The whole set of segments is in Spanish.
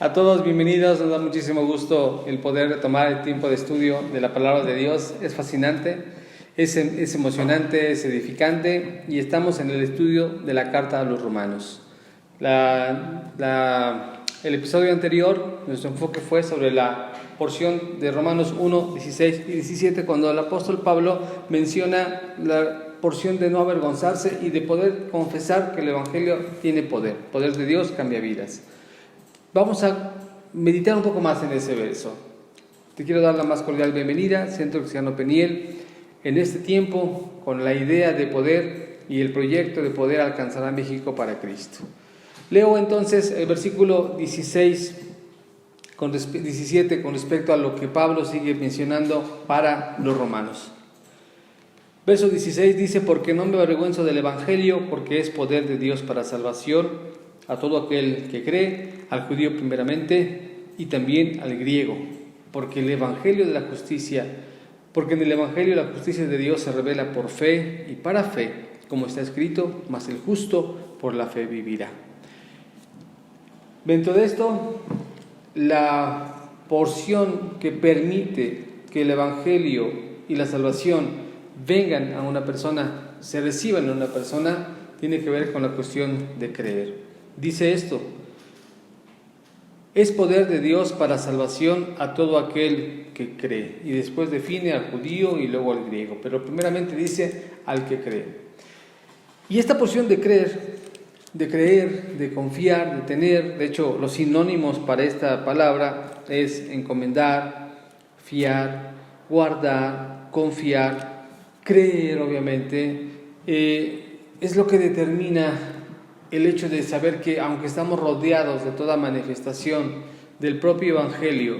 A todos, bienvenidos. Nos da muchísimo gusto el poder retomar el tiempo de estudio de la palabra de Dios. Es fascinante, es emocionante, es edificante y estamos en el estudio de la carta a los romanos. El episodio anterior, nuestro enfoque fue sobre la porción de Romanos 1, 16 y 17, cuando el apóstol Pablo menciona la porción de no avergonzarse y de poder confesar que el Evangelio tiene poder. Poder de Dios cambia vidas. Vamos a meditar un poco más en ese verso. Te quiero dar la más cordial bienvenida, Centro Cristiano Peniel, en este tiempo con la idea de poder y el proyecto de poder alcanzar a México para Cristo. Leo entonces el versículo 17 con respecto a lo que Pablo sigue mencionando para los romanos. Verso 16 dice: porque no me avergüenzo del Evangelio, porque es poder de Dios para salvación a todo aquel que cree, al judío primeramente y también al griego, porque en el Evangelio la justicia de Dios se revela por fe y para fe, como está escrito: mas el justo por la fe vivirá. Dentro de esto, la porción que permite que el Evangelio y la salvación vengan a una persona, se reciban en una persona, tiene que ver con la cuestión de creer. Dice esto: es poder de Dios para salvación a todo aquel que cree. Y después define al judío y luego al griego, pero primeramente dice al que cree. Y esta porción de creer, de confiar, de tener, de hecho los sinónimos para esta palabra es encomendar, fiar, guardar, confiar, creer, obviamente, es lo que determina el hecho de saber que aunque estamos rodeados de toda manifestación del propio Evangelio,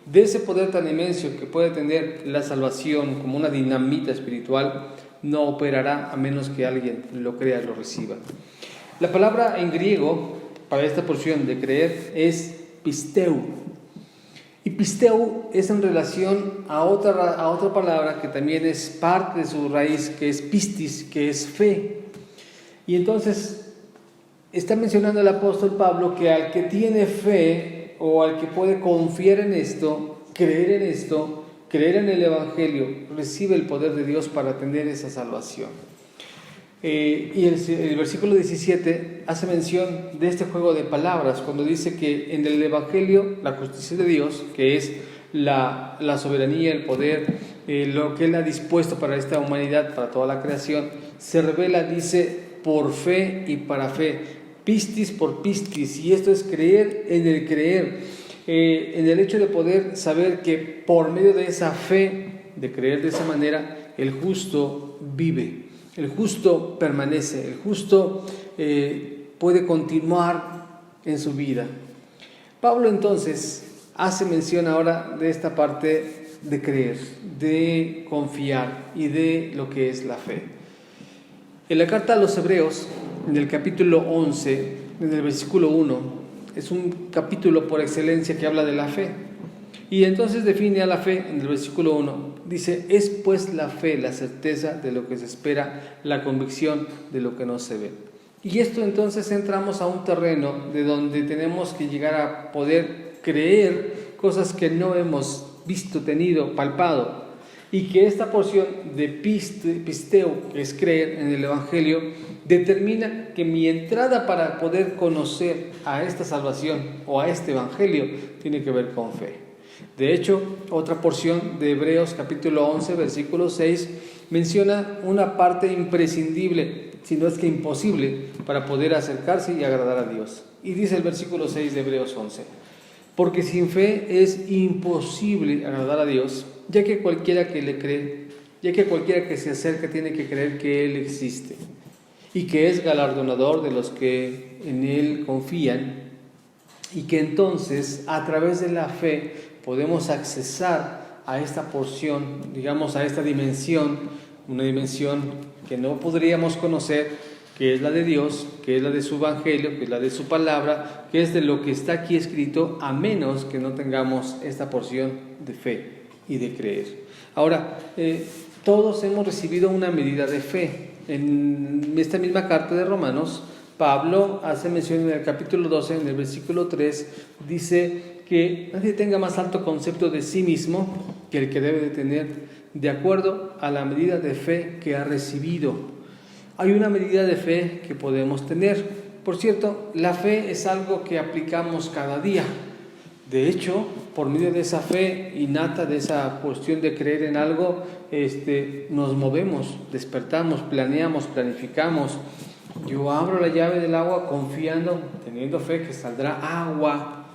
de ese poder tan inmenso que puede tener la salvación como una dinamita espiritual, no operará a menos que alguien lo crea y lo reciba. La palabra en griego para esta porción de creer es pisteu. Y pisteu es en relación a otra palabra que también es parte de su raíz, que es pistis, que es fe. Y entonces está mencionando el apóstol Pablo que al que tiene fe o al que puede confiar en esto, creer en el Evangelio, recibe el poder de Dios para tener esa salvación. Y el versículo 17 hace mención de este juego de palabras cuando dice que en el Evangelio la justicia de Dios, que es la soberanía, el poder, lo que Él ha dispuesto para esta humanidad, para toda la creación, se revela, dice, por fe y para fe, pistis por pistis, y esto es creer en el creer, en el hecho de poder saber que por medio de esa fe, de creer de esa manera, el justo vive. El justo permanece, el justo puede continuar en su vida. Pablo entonces hace mención ahora de esta parte de creer, de confiar y de lo que es la fe. En la carta a los Hebreos, en el capítulo 11, en el versículo 1, es un capítulo por excelencia que habla de la fe. Y entonces define a la fe en el versículo 1. Dice: es pues la fe, la certeza de lo que se espera, la convicción de lo que no se ve. Y esto entonces entramos a un terreno de donde tenemos que llegar a poder creer cosas que no hemos visto, tenido, palpado. Y que esta porción de pisteo, que es creer en el Evangelio, determina que mi entrada para poder conocer a esta salvación o a este Evangelio tiene que ver con fe. De hecho, otra porción de Hebreos capítulo 11, versículo 6, menciona una parte imprescindible, si no es que imposible, para poder acercarse y agradar a Dios. Y dice el versículo 6 de Hebreos 11: porque sin fe es imposible agradar a Dios, ya que cualquiera que le cree, ya que cualquiera que se acerca tiene que creer que Él existe y que es galardonador de los que en Él confían, y que entonces a través de la fe podemos accesar a esta porción, digamos a esta dimensión, una dimensión que no podríamos conocer, que es la de Dios, que es la de su Evangelio, que es la de su palabra, que es de lo que está aquí escrito, a menos que no tengamos esta porción de fe y de creer. Ahora, todos hemos recibido una medida de fe. En esta misma carta de Romanos, Pablo hace mención en el capítulo 12, en el versículo 3, dice que nadie tenga más alto concepto de sí mismo que el que debe de tener de acuerdo a la medida de fe que ha recibido. Hay una medida de fe que podemos tener. Por cierto, la fe es algo que aplicamos cada día. De hecho, por medio de esa fe innata, de esa cuestión de creer en algo, nos movemos, despertamos, planeamos, planificamos. Yo abro la llave del agua confiando, teniendo fe que saldrá agua.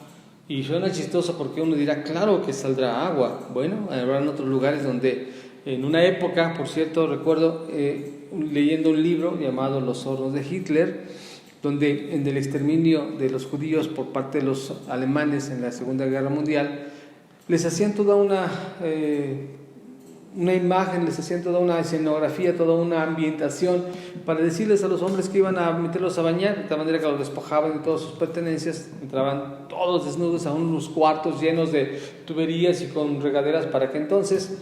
Y suena chistoso porque uno dirá, claro que saldrá agua. Bueno, habrá otros lugares donde, en una época, por cierto, recuerdo leyendo un libro llamado Los hornos de Hitler, donde en el exterminio de los judíos por parte de los alemanes en la Segunda Guerra Mundial, les hacían toda una imagen, les hacían toda una escenografía, toda una ambientación para decirles a los hombres que iban a meterlos a bañar, de tal manera que los despojaban de todas sus pertenencias, entraban todos desnudos a unos cuartos llenos de tuberías y con regaderas, para que entonces,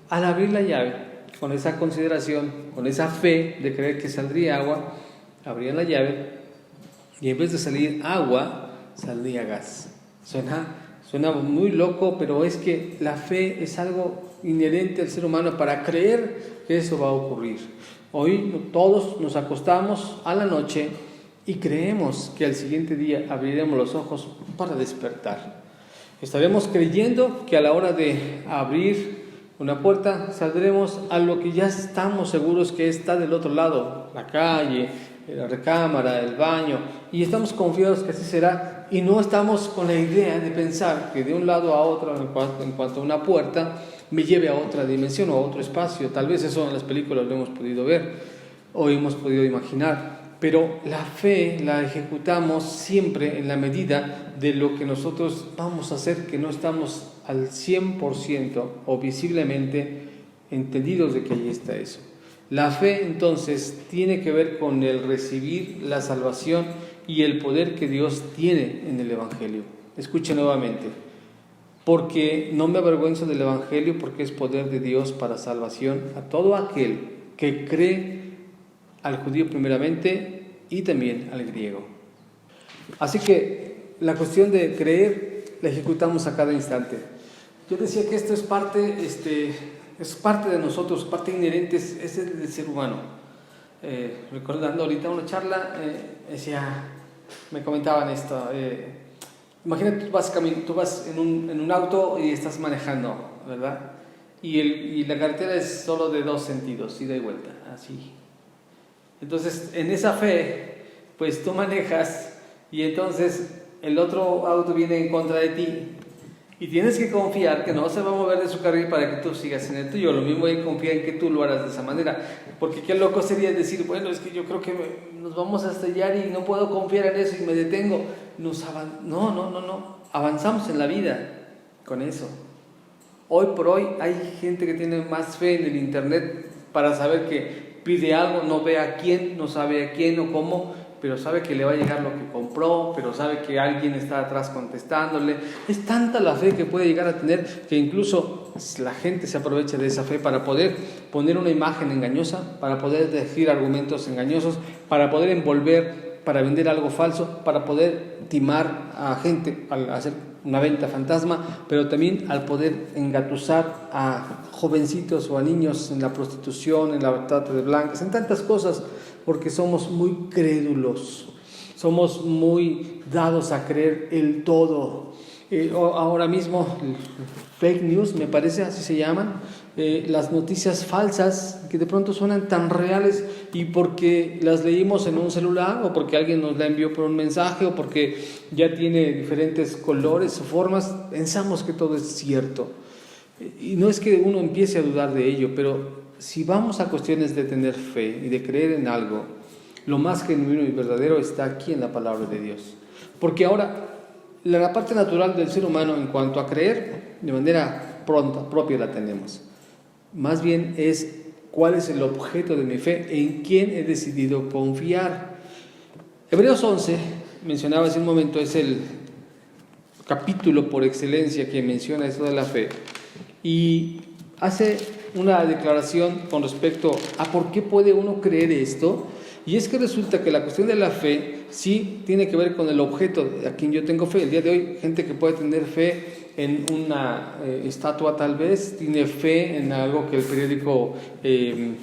al abrir la llave, con esa consideración, con esa fe de creer que saldría agua, abrían la llave y en vez de salir agua, salía gas. Suena muy loco, pero es que la fe es algo inherente al ser humano para creer que eso va a ocurrir. Hoy todos nos acostamos a la noche y creemos que al siguiente día abriremos los ojos para despertar. Estaremos creyendo que a la hora de abrir una puerta saldremos a lo que ya estamos seguros que está del otro lado, la calle, la recámara, el baño, y estamos confiados que así será, y no estamos con la idea de pensar que de un lado a otro, en cuanto a una puerta, me lleve a otra dimensión o a otro espacio. Tal vez eso en las películas lo hemos podido ver o hemos podido imaginar, pero la fe la ejecutamos siempre en la medida de lo que nosotros vamos a hacer, que no estamos al 100% o visiblemente entendidos de que ahí está eso. La fe entonces tiene que ver con el recibir la salvación y el poder que Dios tiene en el Evangelio. Escuche nuevamente, porque no me avergüenzo del Evangelio, porque es poder de Dios para salvación a todo aquel que cree, al judío primeramente y también al griego. Así que la cuestión de creer la ejecutamos a cada instante. Yo decía que esto es parte de nosotros, parte inherente, es del ser humano. Recordando ahorita una charla, me comentaban esto. Imagínate, tú vas en un auto y estás manejando, ¿verdad? Y la carretera es solo de 2 sentidos, ida y vuelta, así. Entonces, en esa fe, pues tú manejas y entonces el otro auto viene en contra de ti. Y tienes que confiar que no se va a mover de su carril para que tú sigas en el tuyo. Lo mismo hay que confiar en que tú lo harás de esa manera. Porque qué loco sería decir, bueno, es que yo creo que nos vamos a estrellar y no puedo confiar en eso y me detengo. No. Avanzamos en la vida con eso. Hoy por hoy hay gente que tiene más fe en el internet para saber que pide algo, no ve a quién, no sabe a quién o cómo, pero sabe que le va a llegar lo que compró, pero sabe que alguien está atrás contestándole. Es tanta la fe que puede llegar a tener que incluso la gente se aprovecha de esa fe para poder poner una imagen engañosa, para poder decir argumentos engañosos, para poder envolver, para vender algo falso, para poder timar a gente al hacer una venta fantasma, pero también al poder engatusar a jovencitos o a niños en la prostitución, en la trata de blancas, en tantas cosas, porque somos muy crédulos, somos muy dados a creer el todo. Ahora mismo, fake news, me parece, así se llaman, las noticias falsas que de pronto suenan tan reales y porque las leímos en un celular o porque alguien nos la envió por un mensaje o porque ya tiene diferentes colores o formas, pensamos que todo es cierto. Y no es que uno empiece a dudar de ello, pero si vamos a cuestiones de tener fe y de creer en algo, lo más genuino y verdadero está aquí en la palabra de Dios. Porque ahora, la parte natural del ser humano en cuanto a creer, de manera propia la tenemos. Más bien es cuál es el objeto de mi fe, en quién he decidido confiar. Hebreos 11, mencionaba hace un momento, es el capítulo por excelencia que menciona esto de la fe. Y hace una declaración con respecto a por qué puede uno creer esto, Y es que resulta que la cuestión de la fe sí tiene que ver con el objeto a quien yo tengo fe. El día de hoy, gente que puede tener fe en una estatua tal vez, tiene fe en algo que el periódico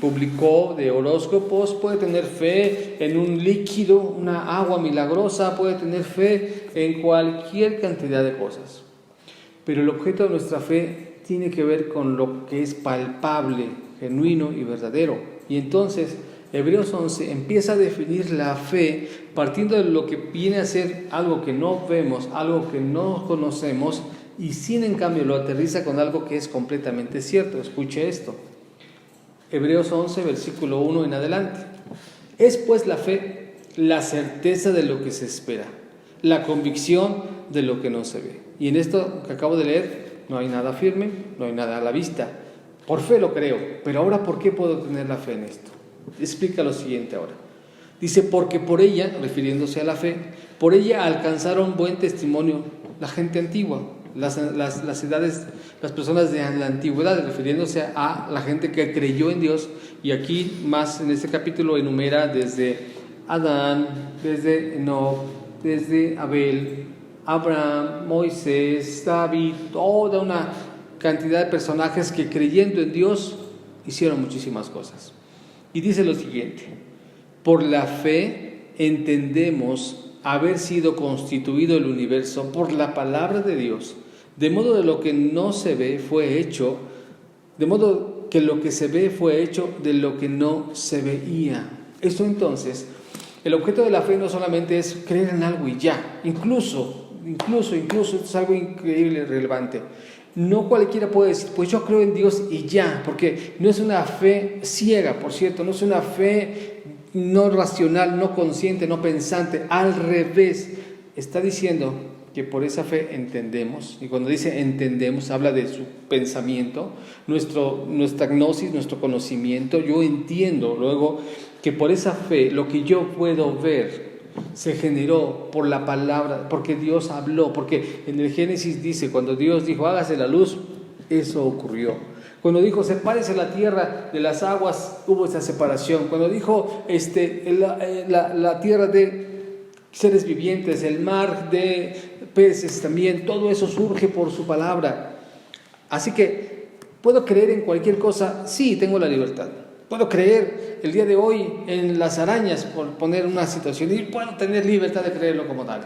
publicó de horóscopos, puede tener fe en un líquido, una agua milagrosa, puede tener fe en cualquier cantidad de cosas. Pero el objeto de nuestra fe tiene que ver con lo que es palpable, genuino y verdadero. Y entonces Hebreos 11 empieza a definir la fe partiendo de lo que viene a ser algo que no vemos, algo que no conocemos, y sin en cambio lo aterriza con algo que es completamente cierto. Escuche esto. Hebreos 11, versículo 1 en adelante. Es pues la fe la certeza de lo que se espera, la convicción de lo que no se ve. Y en esto que acabo de leer no hay nada firme, no hay nada a la vista. Por fe lo creo, pero ahora ¿por qué puedo tener la fe en esto? Explica lo siguiente ahora. Dice, porque por ella, refiriéndose a la fe, por ella alcanzaron buen testimonio la gente antigua, las edades, las personas de la antigüedad, refiriéndose a la gente que creyó en Dios. Y aquí más en este capítulo enumera desde Adán, desde Enoc, desde Abel, Abraham, Moisés, David, toda una cantidad de personajes que creyendo en Dios hicieron muchísimas cosas. Y dice lo siguiente: por la fe entendemos haber sido constituido el universo por la palabra de Dios, de modo de lo que no se ve fue hecho, de modo que lo que se ve fue hecho de lo que no se veía. Esto entonces, el objeto de la fe no solamente es creer en algo y ya, incluso esto es algo increíble y relevante. No cualquiera puede decir, pues yo creo en Dios y ya, porque no es una fe ciega, por cierto, no es una fe no racional, no consciente, no pensante, al revés. Está diciendo que por esa fe entendemos, y cuando dice entendemos, habla de su pensamiento, nuestra gnosis, nuestro conocimiento. Yo entiendo luego que por esa fe, lo que yo puedo ver se generó por la palabra, porque Dios habló, porque en el Génesis dice, cuando Dios dijo, hágase la luz, eso ocurrió. Cuando dijo, sepárese la tierra de las aguas, hubo esa separación. Cuando dijo, la tierra de seres vivientes, el mar de peces también, todo eso surge por su palabra. Así que, ¿puedo creer en cualquier cosa? Sí, tengo la libertad. Puedo creer el día de hoy en las arañas, por poner una situación, y puedo tener libertad de creerlo como tal.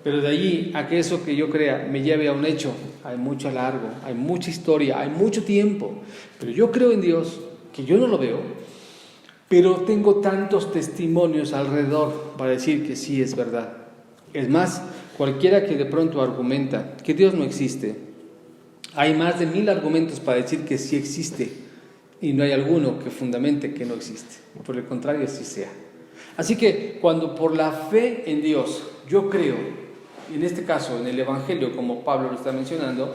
Pero de allí a que eso que yo crea me lleve a un hecho, hay mucho largo, hay mucha historia, hay mucho tiempo. Pero yo creo en Dios, que yo no lo veo, pero tengo tantos testimonios alrededor para decir que sí es verdad. Es más, cualquiera que de pronto argumenta que Dios no existe, hay más de 1000 argumentos para decir que sí existe. Y no hay alguno que fundamente que no existe. Por el contrario, así sea. Así que cuando por la fe en Dios yo creo, en este caso en el Evangelio, como Pablo lo está mencionando,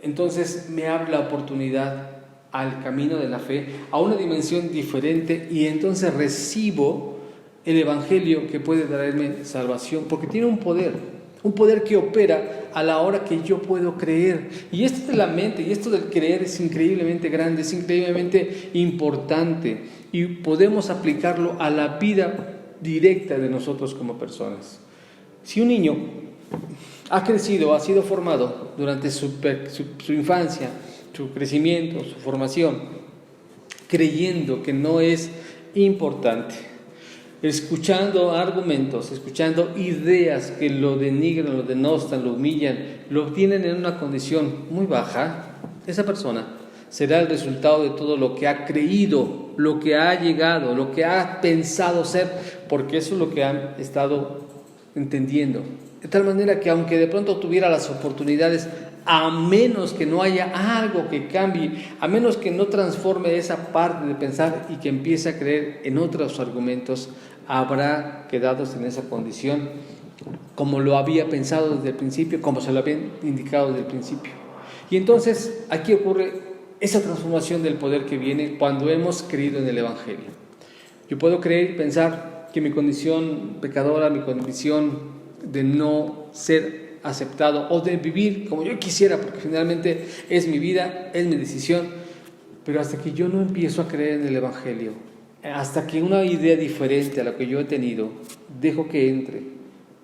entonces me abre la oportunidad al camino de la fe, a una dimensión diferente, y entonces recibo el Evangelio que puede traerme salvación, porque tiene un poder que opera a la hora que yo puedo creer. Y esto de la mente y esto del creer es increíblemente grande, es increíblemente importante, y podemos aplicarlo a la vida directa de nosotros como personas. Si un niño ha crecido, ha sido formado durante su infancia, su crecimiento, su formación, creyendo que no es importante, escuchando argumentos, escuchando ideas que lo denigran, lo denostan, lo humillan, lo tienen en una condición muy baja, esa persona será el resultado de todo lo que ha creído, lo que ha llegado, lo que ha pensado ser, porque eso es lo que han estado entendiendo. De tal manera que aunque de pronto tuviera las oportunidades, a menos que no haya algo que cambie, a menos que no transforme esa parte de pensar y que empiece a creer en otros argumentos, habrá quedado en esa condición como lo había pensado desde el principio, como se lo habían indicado desde el principio. Y entonces aquí ocurre esa transformación del poder que viene cuando hemos creído en el Evangelio. Yo puedo creer y pensar que mi condición pecadora, mi condición de no ser aceptado o de vivir como yo quisiera, porque finalmente es mi vida, es mi decisión, pero hasta que yo no empiezo a creer en el Evangelio, hasta que una idea diferente a la que yo he tenido, dejo que entre,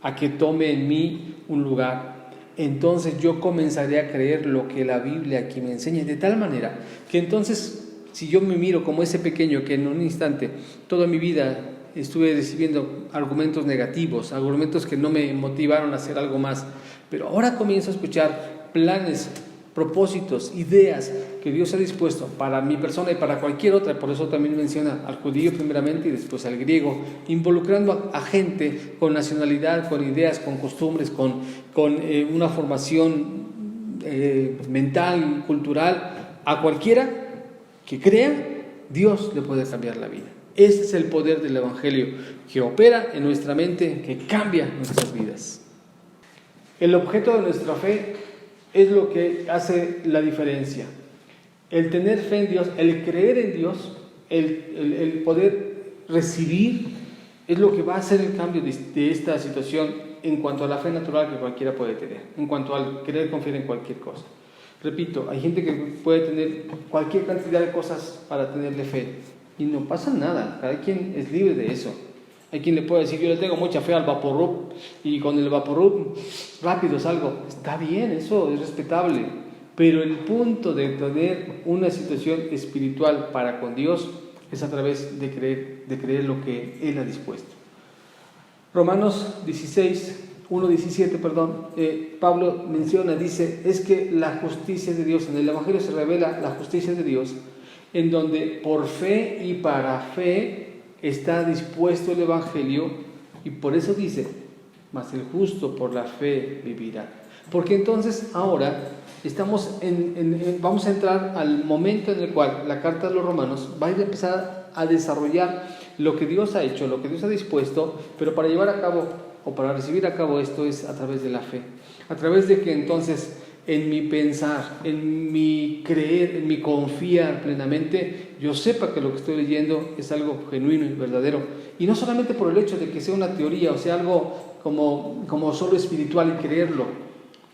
a que tome en mí un lugar, entonces yo comenzaré a creer lo que la Biblia aquí me enseña, de tal manera que entonces, si yo me miro como ese pequeño que en un instante, toda mi vida estuve recibiendo argumentos negativos, argumentos que no me motivaron a hacer algo más, pero ahora comienzo a escuchar planes, propósitos, ideas que Dios ha dispuesto para mi persona y para cualquier otra. Por eso también menciona al judío primeramente y después al griego, involucrando a gente con nacionalidad, con ideas, con costumbres, con una formación mental, cultural. A cualquiera que crea, Dios le puede cambiar la vida. Este es el poder del Evangelio que opera en nuestra mente, que cambia nuestras vidas. El objeto de nuestra fe es lo que hace la diferencia. El tener fe en Dios, el creer en Dios, el poder recibir, es lo que va a hacer el cambio de esta situación en cuanto a la fe natural que cualquiera puede tener, en cuanto al querer confiar en cualquier cosa. Repito, hay gente que puede tener cualquier cantidad de cosas para tenerle fe y no pasa nada, cada quien es libre de eso. Hay quien le puede decir, yo le tengo mucha fe al Vaporub y con el Vaporub rápido salgo. Está bien, eso es respetable, pero el punto de tener una situación espiritual para con Dios es a través de creer lo que Él ha dispuesto. Romanos 1:17, Pablo menciona, dice, es que la justicia de Dios, en el Evangelio se revela la justicia de Dios, en donde por fe y para fe está dispuesto el Evangelio, y por eso dice, mas el justo por la fe vivirá. Porque entonces ahora vamos a entrar al momento en el cual la carta de los Romanos va a empezar a desarrollar lo que Dios ha hecho, lo que Dios ha dispuesto, pero para llevar a cabo o para recibir a cabo esto es a través de la fe, a través de que entonces en mi pensar, en mi creer, en mi confiar plenamente, yo sepa que lo que estoy leyendo es algo genuino y verdadero. Y no solamente por el hecho de que sea una teoría o sea algo como solo espiritual y creerlo.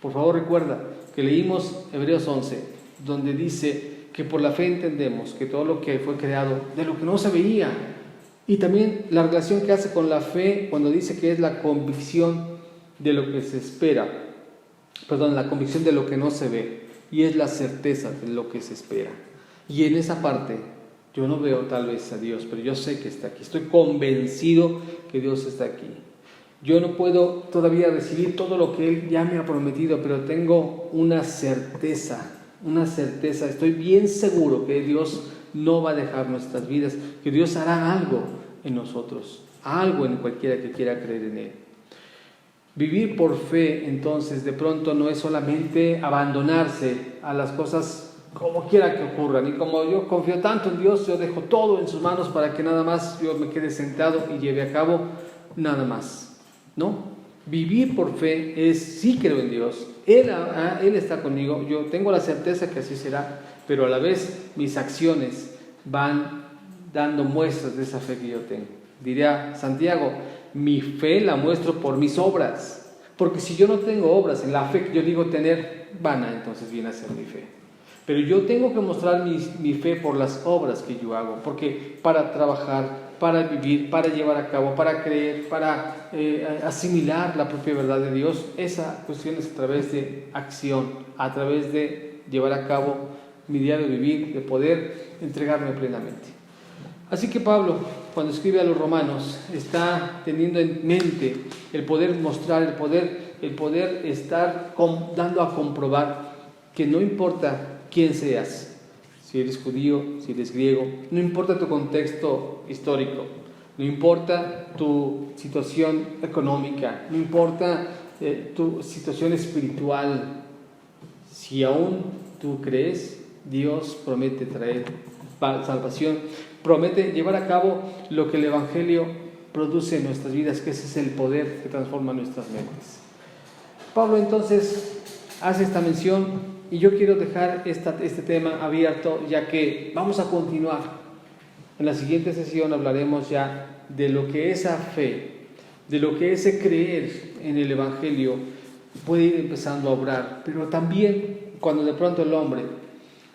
Por favor, recuerda que leímos Hebreos 11, donde dice que por la fe entendemos que todo lo que fue creado, de lo que no se veía, y también la relación que hace con la fe cuando dice que es la convicción de lo que se espera. La convicción de lo que no se ve, y es la certeza de lo que se espera. Y en esa parte yo no veo tal vez a Dios, pero yo sé que está aquí, estoy convencido que Dios está aquí. Yo no puedo todavía recibir todo lo que Él ya me ha prometido, pero tengo una certeza, estoy bien seguro que Dios no va a dejar nuestras vidas, que Dios hará algo en nosotros, algo en cualquiera que quiera creer en Él. Vivir por fe, entonces, de pronto no es solamente abandonarse a las cosas como quiera que ocurran. Y como yo confío tanto en Dios, yo dejo todo en sus manos para que nada más yo me quede sentado y lleve a cabo nada más. ¿No? Vivir por fe es, sí creo en Dios, Él está conmigo, yo tengo la certeza que así será, pero a la vez mis acciones van dando muestras de esa fe que yo tengo. Diría Santiago, mi fe la muestro por mis obras, porque si yo no tengo obras en la fe que yo digo tener, vana entonces viene a ser mi fe. Pero yo tengo que mostrar mi fe por las obras que yo hago, porque para trabajar, para vivir, para llevar a cabo, para creer, para asimilar la propia verdad de Dios, esa cuestión es a través de acción, a través de llevar a cabo mi diario vivir, de poder entregarme plenamente. Así que Pablo, cuando escribe a los romanos, está teniendo en mente el poder mostrar, el poder estar dando a comprobar que no importa quién seas, si eres judío, si eres griego, no importa tu contexto histórico, no importa tu situación económica, no importa tu situación espiritual, si aún tú crees, Dios promete traer salvación, promete llevar a cabo lo que el Evangelio produce en nuestras vidas, que ese es el poder que transforma nuestras mentes. Pablo entonces hace esta mención y yo quiero dejar este tema abierto, ya que vamos a continuar. En la siguiente sesión hablaremos ya de lo que esa fe, de lo que ese creer en el Evangelio puede ir empezando a obrar, pero también cuando de pronto el hombre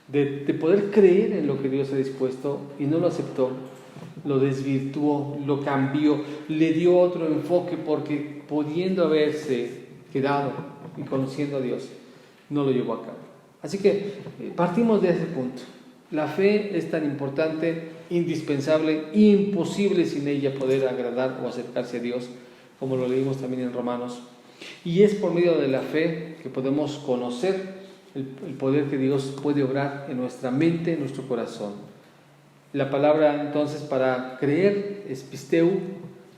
de poder creer en lo que Dios ha dispuesto y no lo aceptó, lo desvirtuó, lo cambió, le dio otro enfoque, porque pudiendo haberse quedado y conociendo a Dios, no lo llevó a cabo. Así que partimos de ese punto. La fe es tan importante, indispensable, imposible sin ella poder agradar o acercarse a Dios, como lo leímos también en Romanos. Y es por medio de la fe que podemos conocer el poder que Dios puede obrar en nuestra mente, en nuestro corazón. La palabra entonces para creer es pisteu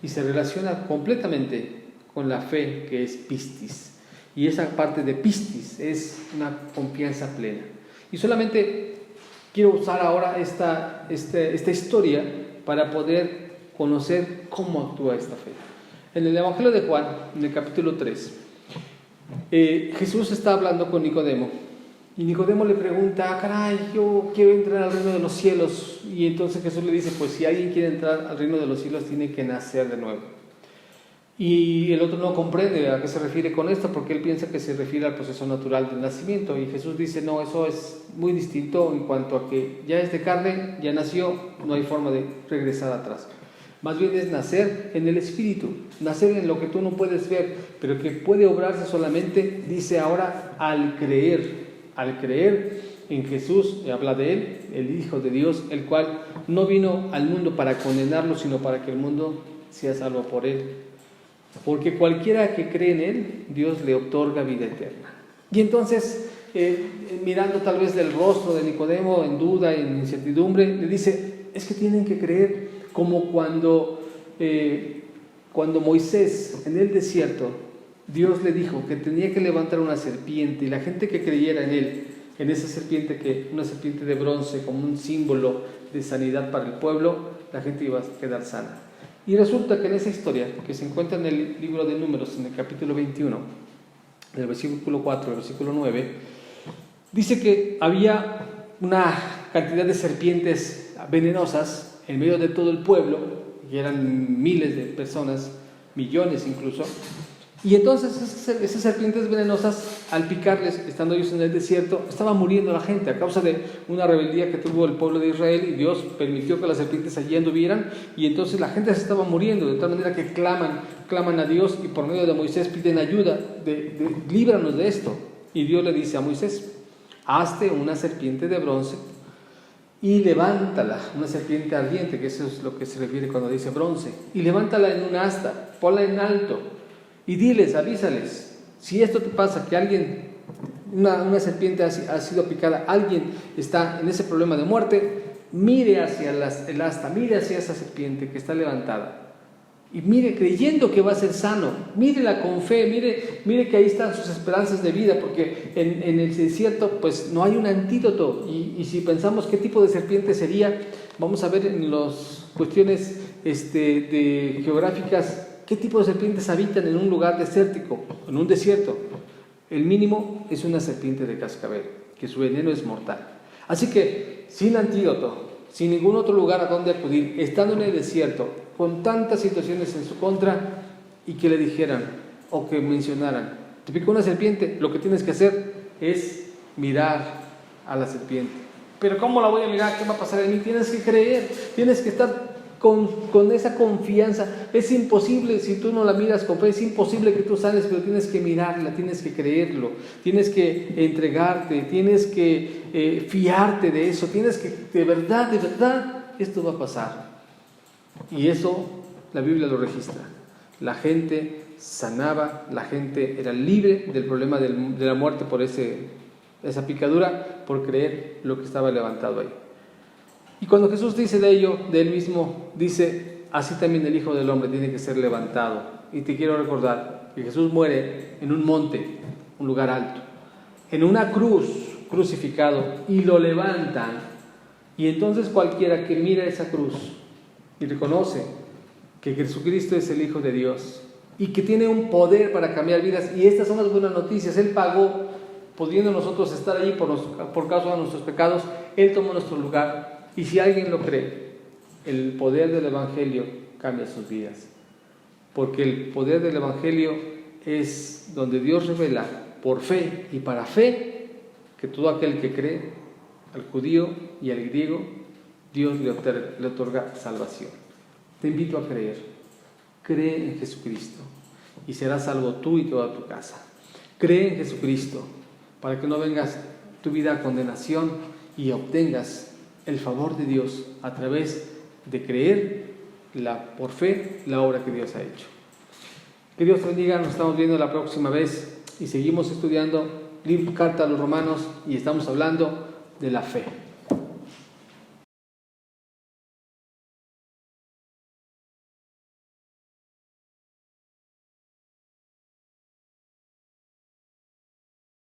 y se relaciona completamente con la fe, que es pistis. Y esa parte de pistis es una confianza plena. Y solamente quiero usar ahora esta historia para poder conocer cómo actúa esta fe. En el Evangelio de Juan, en el capítulo 3, Jesús está hablando con Nicodemo. Y Nicodemo le pregunta: caray, yo quiero entrar al reino de los cielos. Y entonces Jesús le dice: pues si alguien quiere entrar al reino de los cielos, tiene que nacer de nuevo. Y el otro no comprende a qué se refiere con esto, porque él piensa que se refiere al proceso natural del nacimiento. Y Jesús dice: no, eso es muy distinto en cuanto a que ya es de carne, ya nació, no hay forma de regresar atrás. Más bien es nacer en el Espíritu, nacer en lo que tú no puedes ver, pero que puede obrarse solamente, dice ahora, al creer en Jesús. Habla de Él, el Hijo de Dios, el cual no vino al mundo para condenarlo, sino para que el mundo sea salvo por Él. Porque cualquiera que cree en Él, Dios le otorga vida eterna. Y entonces, mirando tal vez del rostro de Nicodemo en duda, en incertidumbre, le dice: es que tienen que creer, como cuando Moisés en el desierto, Dios le dijo que tenía que levantar una serpiente, y la gente que creyera en él, en esa serpiente, una serpiente de bronce como un símbolo de sanidad para el pueblo, la gente iba a quedar sana. Y resulta que en esa historia, que se encuentra en el libro de Números, en el capítulo 21, del versículo 4 al versículo 9, dice que había una cantidad de serpientes venenosas en medio de todo el pueblo, que eran miles de personas, millones incluso. Y entonces esas serpientes venenosas, al picarles, estando ellos en el desierto, estaba muriendo la gente a causa de una rebeldía que tuvo el pueblo de Israel, y Dios permitió que las serpientes allí anduvieran, y entonces la gente se estaba muriendo, de tal manera que claman a Dios, y por medio de Moisés piden ayuda, líbranos de esto. Y Dios le dice a Moisés: hazte una serpiente de bronce y levántala, una serpiente ardiente, que eso es lo que se refiere cuando dice bronce, y levántala en un asta, ponla en alto, y diles, avísales, si esto te pasa, que alguien, una serpiente ha sido picada, alguien está en ese problema de muerte, mire hacia el asta, mire hacia esa serpiente que está levantada, y mire creyendo que va a ser sano, mírela con fe, mire que ahí están sus esperanzas de vida, porque en el desierto pues no hay un antídoto, y si pensamos qué tipo de serpiente sería, vamos a ver en las cuestiones geográficas qué tipo de serpientes habitan en un lugar desértico, en un desierto. El mínimo es una serpiente de cascabel, que su veneno es mortal. Así que sin antídoto, sin ningún otro lugar a donde acudir, estando en el desierto, con tantas situaciones en su contra, y que le dijeran o que mencionaran: te picó una serpiente, lo que tienes que hacer es mirar a la serpiente. Pero ¿cómo la voy a mirar? ¿Qué va a pasar en mí? Tienes que creer, tienes que estar con esa confianza. Es imposible, si tú no la miras con fe, es imposible que tú sales, pero tienes que mirarla, tienes que creerlo, tienes que entregarte, tienes que fiarte de eso, tienes que, de verdad, esto va a pasar. Y eso la Biblia lo registra. La gente sanaba, la gente era libre del problema de la muerte por esa picadura, por creer lo que estaba levantado ahí. Y cuando Jesús dice de ello, de Él mismo, dice: así también el Hijo del Hombre tiene que ser levantado. Y te quiero recordar que Jesús muere en un monte, un lugar alto, en una cruz, crucificado, y lo levantan. Y entonces cualquiera que mira esa cruz y reconoce que Jesucristo es el Hijo de Dios y que tiene un poder para cambiar vidas, y estas son las buenas noticias. Él pagó, pudiendo nosotros estar allí por causa de nuestros pecados. Él tomó nuestro lugar. Y si alguien lo cree, el poder del Evangelio cambia sus vidas. Porque el poder del Evangelio es donde Dios revela por fe y para fe que todo aquel que cree, al judío y al griego, Dios le otorga salvación. Te invito a creer. Cree en Jesucristo y serás salvo tú y toda tu casa. Cree en Jesucristo para que no vengas tu vida a condenación y obtengas el favor de Dios a través de creer por fe la obra que Dios ha hecho. Que Dios te bendiga. Nos estamos viendo la próxima vez y seguimos estudiando carta a los Romanos y estamos hablando de la fe.